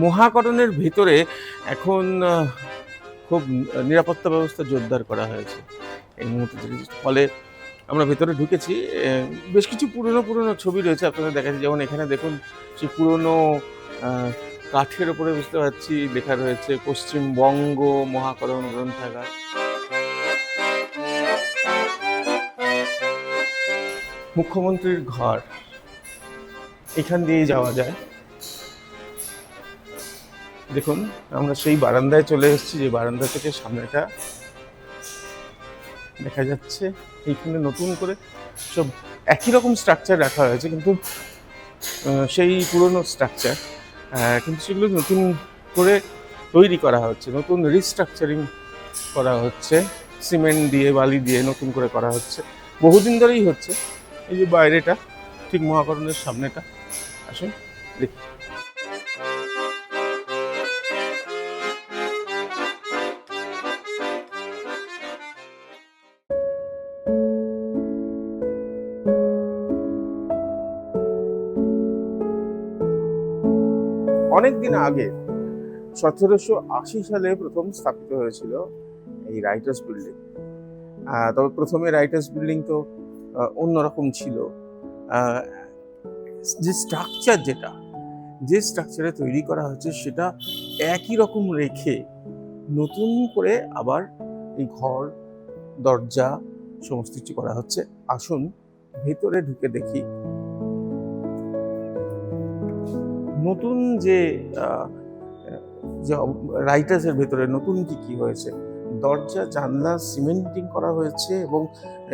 মহাকরণের ভেতরে এখন খুব নিরাপত্তা ব্যবস্থা জোরদার করা হয়েছে এই মুহূর্তে। ফলে আমরা ভেতরে ঢুকেছি। বেশ কিছু পুরনো ছবি রয়েছে আপনাদের দেখাচ্ছি। যেমন এখানে দেখুন সেই পুরনো কাঠের ওপরে বুঝতে পারছি লেখা রয়েছে পশ্চিমবঙ্গ মহাকরণ গ্রন্থাগার। মুখ্যমন্ত্রীর ঘর, এখান দিয়েই যাওয়া যায়। দেখুন আমরা সেই বারান্দায় চলে এসেছি, যে বারান্দা থেকে সামনেটা দেখা যাচ্ছে। এইখানে নতুন করে সব একই রকম স্ট্রাকচার রাখা হয়েছে, কিন্তু সেই পুরনো স্ট্রাকচার, কিন্তু সেগুলো নতুন করে তৈরি করা হচ্ছে, নতুন রিস্ট্রাকচারিং করা হচ্ছে, সিমেন্ট দিয়ে বালি দিয়ে নতুন করে করা হচ্ছে। বহুদিন ধরেই হচ্ছে। এই যে বাইরেটা ঠিক মহাকরণের সামনেটা, আসুন দেখি। অনেকদিন আগে 1780 সালে প্রথম স্থাপিত হয়েছিল এই রাইটার্স বিল্ডিং। তবে প্রথমে রাইটার্স বিল্ডিং তো অন্যরকম ছিল। যে স্ট্রাকচারে তৈরি করা হচ্ছে সেটা একই রকম রেখে নতুন করে আবার এই ঘর, দরজা সমস্ত কিছু করা হচ্ছে। আসুন ভেতরে ঢুকে দেখি নতুন যে রাইটার্সের ভেতরে নতুন কি হয়েছে। দরজা জানলা সিমেন্টিং করা হয়েছে, এবং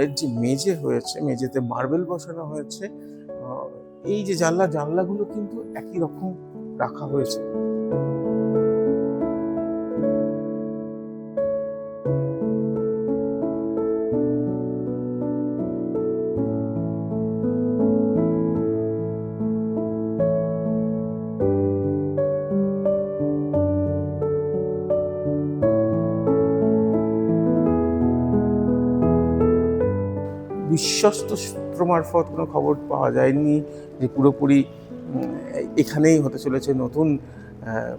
এর যে মেঝে হয়েছে, মেঝেতে মার্বেল বসানো হয়েছে। এই যে জানলাগুলো কিন্তু একই রকম রাখা হয়েছে। বিশ্বস্ত সূত্র মারফত কোনো খবর পাওয়া যায়নি যে পুরোপুরি এখানেই হতে চলেছে নতুন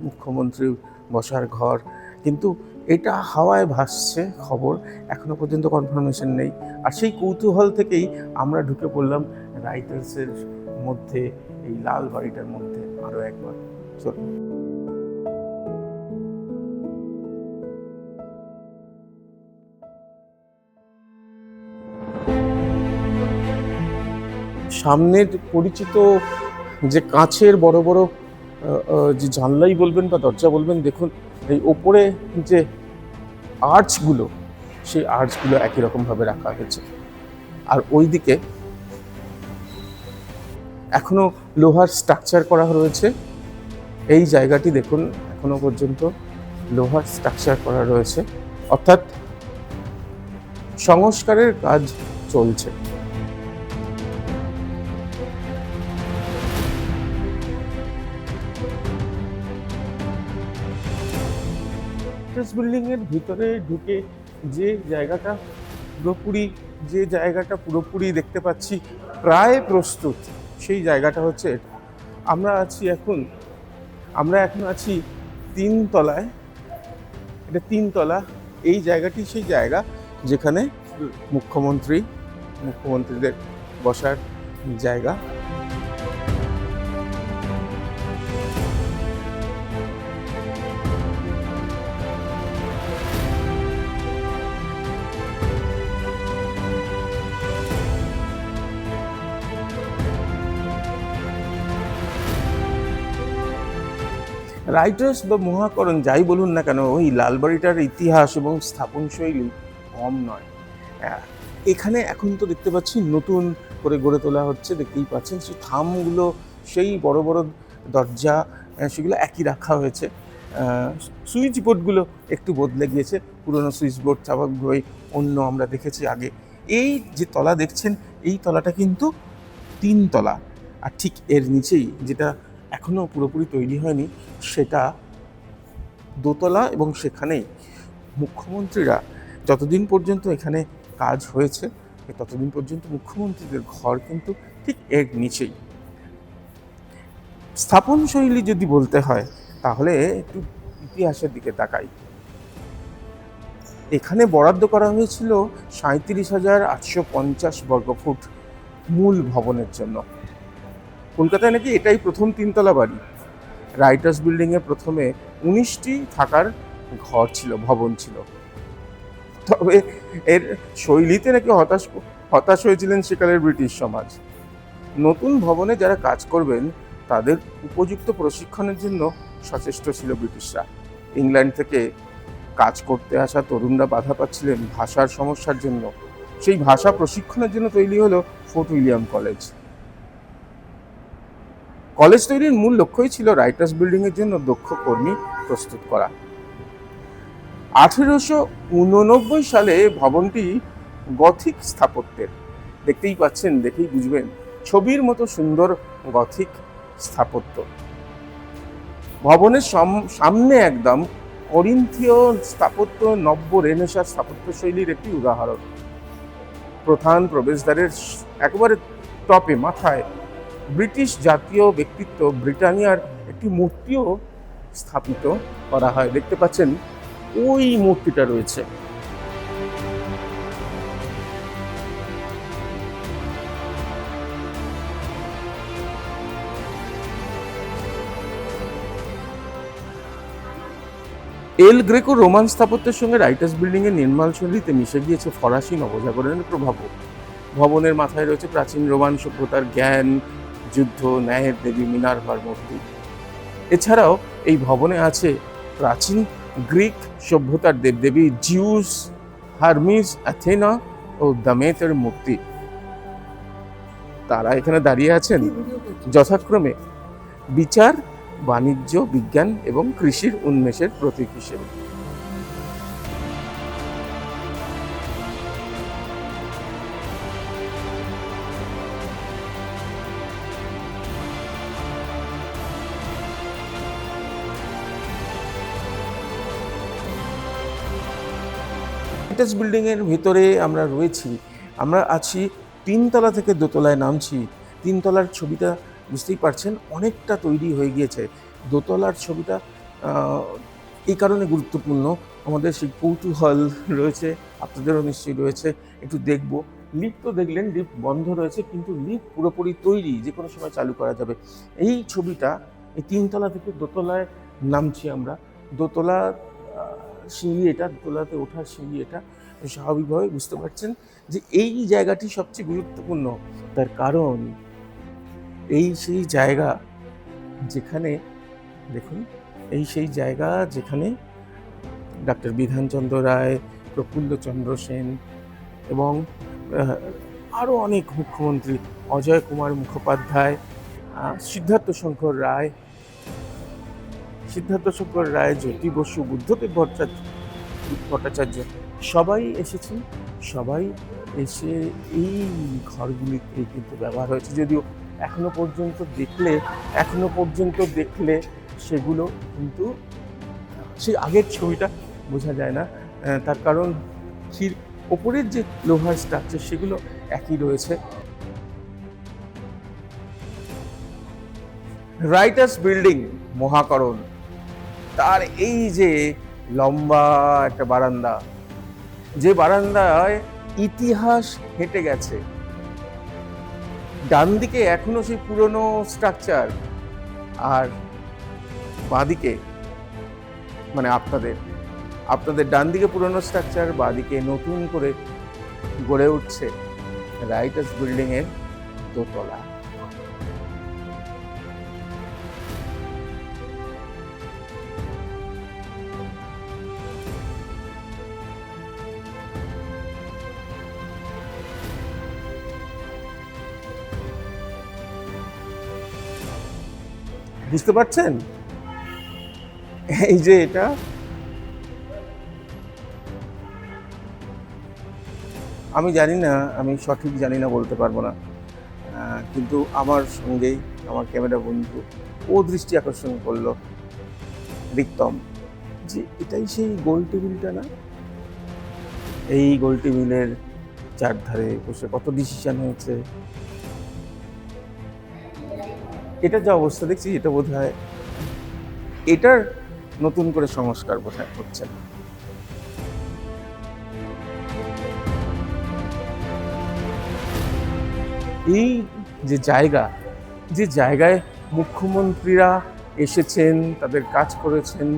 মুখ্যমন্ত্রী বসার ঘর, কিন্তু এটা হাওয়ায় ভাসছে খবর, এখনো পর্যন্ত কনফার্মেশন নেই। আর সেই কৌতূহল থেকেই আমরা ঢুকে পড়লাম রাইটার্সের মধ্যে, এই লাল বাড়িটার মধ্যে আরও একবার। চলুন। সামনের পরিচিত যে কাঁচের বড় বড় যে জানলাই বলবেন বা দরজা বলবেন, দেখুন এই ওপরে যে আর্চগুলো, সেই আর্চগুলো একই রকমভাবে রাখা হয়েছে। আর ওইদিকে এখনো লোহার স্ট্রাকচার করা রয়েছে। এই জায়গাটি দেখুন এখনো পর্যন্ত লোহার স্ট্রাকচার করা রয়েছে, অর্থাৎ সংস্কারের কাজ চলছে। বিল্ডিং এর ভিতরে ঢুকে যে জায়গাটা পুরোপুরি দেখতে পাচ্ছি প্রায় প্রস্তুত, সেই জায়গাটা হচ্ছে এটা। আমরা এখন আছি 3 তলায়। এটা 3 তলা। এই জায়গাটি সেই জায়গা যেখানে মুখ্যমন্ত্রীদের বসার জায়গা। রাইটার্স বা মহাকরণ যাই বলুন না কেন, ওই লালবাড়িটার ইতিহাস এবং স্থাপন শৈলী কম নয়। এখানে এখন তো দেখতে পাচ্ছি নতুন করে গড়ে তোলা হচ্ছে, দেখতেই পাচ্ছেন সেই থামগুলো, সেই বড় বড় দরজা, সেগুলো একই রাখা হয়েছে। সুইচ বোর্ডগুলো একটু বদলে গিয়েছে, পুরনো সুইচ বোর্ড স্বাভাবিকভাবেই অন্য আমরা দেখেছি আগে। এই যে তলা দেখছেন, এই তলাটা কিন্তু 3 তলা। আর ঠিক এর নিচেই যেটা এখনো পুরোপুরি তৈরি হয়নি, সেটা 2 তলা, এবং সেখানেই মুখ্যমন্ত্রীরা যতদিন পর্যন্ত এখানে কাজ হয়েছে ততদিন পর্যন্ত মুখ্যমন্ত্রীদের ঘর কিন্তু ঠিক এর নিচেই। স্থাপন শৈলী যদি বলতে হয়, তাহলে একটু ইতিহাসের দিকে তাকাই। এখানে বরাদ্দ করা হয়েছিল 37,850 বর্গফুট মূল ভবনের জন্য। কলকাতায় নাকি এটাই প্রথম তিনতলা বাড়ি। রাইটার্স বিল্ডিংয়ে প্রথমে 19টি থাকার ঘর ছিল, ভবন ছিল। তবে এর শৈলীতে নাকি হতাশ হয়েছিলেন সেকালের ব্রিটিশ সমাজ। নতুন ভবনে যারা কাজ করবেন তাদের উপযুক্ত প্রশিক্ষণের জন্য সচেষ্ট ছিল ব্রিটিশরা। ইংল্যান্ড থেকে কাজ করতে আসা তরুণরা বাধা পাচ্ছিলেন ভাষার সমস্যার জন্য। সেই ভাষা প্রশিক্ষণের জন্য তৈরি হলো ফোর্ট উইলিয়াম কলেজ। কলেজ তৈরির মূল লক্ষ্যই ছিল রাইটার্স বিল্ডিংয়ের জন্য দক্ষ কর্মী প্রস্তুত করা। 1889 সালে ভবনটি গথিক স্থাপত্যের, দেখতেই পাচ্ছেন, দেখেই বুঝবেন, ছবির মতো সুন্দর গথিক স্থাপত্য। ভবনের সামনে একদম করিন্থীয় স্থাপত্য, নব্য রেনেসাঁ স্থাপত্য শৈলীর একটি উদাহরণ। প্রধান প্রবেশদ্বারের একেবারে টপে মাথায় ব্রিটিশ জাতীয় ব্যক্তিত্ব ব্রিটানিয়ার একটি মূর্তিও স্থাপিত করা হয়। দেখতে পাচ্ছেন ওই মূর্তিটা রয়েছে। এল গ্রেকো রোমান স্থাপত্যের সঙ্গে রাইটার্স বিল্ডিং এর নির্মাণ শৈলীতে মিশে গিয়েছে ফরাসি নবজাগরণের প্রভাবও। ভবনের মাথায় রয়েছে প্রাচীন রোমান সভ্যতার জ্ঞান, যুদ্ধ, ন্যায়ের দেবী মিনার্ভার মূর্তি। এছাড়াও এই ভবনে আছে প্রাচীন গ্রিক সভ্যতার দেবদেবী জিউস, হারমিস, অ্যাথেনা ও দামেতের মূর্তি। তারা এখানে দাঁড়িয়ে আছেন যথাক্রমে বিচার, বাণিজ্য, বিজ্ঞান এবং কৃষির উন্মেষের প্রতীক হিসেবে। রাইটার্স বিল্ডিং এর ভেতরে আমরা রয়েছি। আমরা আছি তিনতলা থেকে দোতলায় নামছি। তিনতলার ছবিটা বুঝতেই পারছেন অনেকটা তৈরি হয়ে গিয়েছে। দোতলার ছবিটা এই কারণে গুরুত্বপূর্ণ, আমাদের সেই কৌতূহল রয়েছে, আপনাদেরও নিশ্চয়ই রয়েছে, একটু দেখব। লিফট তো দেখলেন, লিফট বন্ধ রয়েছে, কিন্তু লিফট পুরোপুরি তৈরি, যে কোনো সময় চালু করা যাবে। এই ছবিটা, এই তিনতলা থেকে দোতলায় নামছি আমরা। দোতলা সিঁড়ি এটা, দোতলাতে ওঠার সিঁড়ি এটা। স্বাভাবিকভাবে বুঝতে পারছেন যে এই জায়গাটি সবচেয়ে গুরুত্বপূর্ণ। তার কারণ এই সেই জায়গা যেখানে, দেখুন, এই সেই জায়গা যেখানে ডক্টর বিধানচন্দ্র রায়, প্রফুল্লচন্দ্র সেন এবং আরও অনেক মুখ্যমন্ত্রী, অজয় কুমার মুখোপাধ্যায়, সিদ্ধার্থ শঙ্কর রায়, জ্যোতি বসু, বুদ্ধদেব ভট্টাচার্য সবাই এসেছেন। সবাই এসে এই ঘরগুলিতে কিন্তু ব্যবহার হয়েছে। যদিও এখনো পর্যন্ত দেখলে সেগুলো কিন্তু সেই আগের ছবিটা বোঝা যায় না। তার কারণ ওপরের যে লোহার স্ট্রাকচার সেগুলো একই রয়েছে। রাইটার্স বিল্ডিং মহাকরণ, তার এই যে লম্বা একটা বারান্দা, যে বারান্দায় ইতিহাস হেঁটে গেছে। ডান দিকে এখনো সেই পুরনো স্ট্রাকচার, আর বাঁদিকে, মানে আপনাদের ডান দিকে পুরনো স্ট্রাকচার, বাঁদিকে নতুন করে গড়ে উঠছে রাইটার্স বিল্ডিং এর দোতলা। বুঝতে পারছেন? এই যে এটা, আমি জানি না, আমি সঠিক জানি না, বলতে পারবো না, কিন্তু আমার সঙ্গেই আমার ক্যামেরা বন্ধু, ও দৃষ্টি আকর্ষণ করলো রিক্তম, যে এটাই সেই গোল টেবিলটা না? এই গোল টেবিলের চারধারে বসে কত ডিসিশন হয়েছে। এটা যা অবস্থা দেখছি, এটা বোধ হয় এটার নতুন করে সংস্কার বোধহয় হচ্ছে না। এই যে জায়গায় মুখ্যমন্ত্রীরা এসেছেন, তাদের কাজ করেছেন,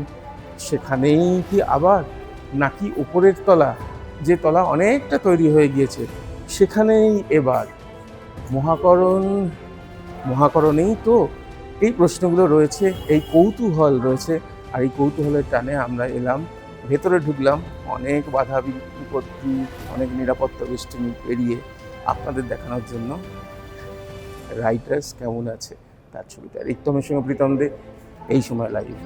সেখানেই কি আবার, নাকি ওপরের তলা, যে তলা অনেকটা তৈরি হয়ে গিয়েছে, সেখানেই এবার মহাকরণেই তো? এই প্রশ্নগুলো রয়েছে, এই কৌতূহল রয়েছে। আর এই কৌতূহলের টানে আমরা এলাম, ভেতরে ঢুকলাম, অনেক বাধা বিপত্তি, অনেক নিরাপত্তা বেষ্টনী পেরিয়ে আপনাদের দেখানোর জন্য রাইটার্স কেমন আছে তার ছবিটা। রিক্তমের সঙ্গে প্রীতম দে, এই সময় লাইভ।